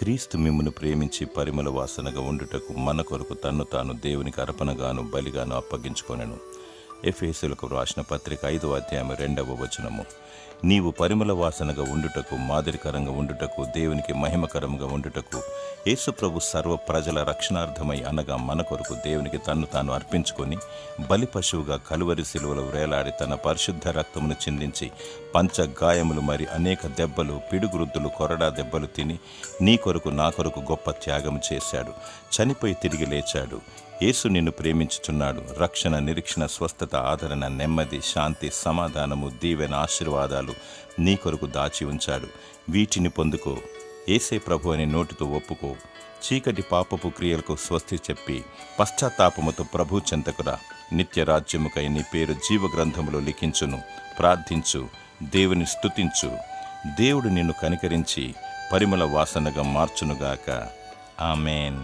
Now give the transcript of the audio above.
క్రీస్తు మిమ్మును ప్రేమించి పరిమళ వాసనగా ఉండుటకు మన కొరకు తన్ను తాను దేవునికి అర్పణగాను బలిగాను అప్పగించుకొనెను. ఎఫెసీయులకు వ్రాసిన పత్రిక 5వ అధ్యాయం 2వ వచనము. నీవు పరిమళ వాసనగా ఉండుటకు, మాదిరికరంగా ఉండుటకు, దేవునికి మహిమకరంగా ఉండుటకు యేసుప్రభు సర్వ ప్రజల రక్షణార్థమై అనగా మన కొరకు దేవునికి తన్ను తాను అర్పించుకొని బలి పశువుగా కలువరి శిలువలో వేలాడి తన పరిశుద్ధ రక్తమును చిందించి పంచగాయములు మరి అనేక దెబ్బలు, పిడుగురుద్దులు, కొరడా దెబ్బలు తిని నీ కొరకు నా కొరకు గొప్ప త్యాగం చేశాడు. చనిపోయి తిరిగి లేచాడు. యేసు నిన్ను ప్రేమించుచున్నాడు. రక్షణ, నిరీక్షణ, స్వస్థత, ఆదరణ, నెమ్మది, శాంతి, సమాధానము, దీవెన, ఆశీర్వాదాలు నీ కొరకు దాచి ఉంచాడు. వీటిని పొందుకో. యేసే ప్రభు అని నోటితో ఒప్పుకో. చీకటి పాపపు క్రియలకు స్వస్తి చెప్పి పశ్చాత్తాపముతో ప్రభు చెంతకురా. నిత్య రాజ్యముకై నీ పేరు జీవగ్రంథములో లిఖించును. ప్రార్థించు, దేవుని స్తుతించు. దేవుడు నిన్ను కనికరించి పరిమళ వాసనగా మార్చునుగాక. ఆమేన్.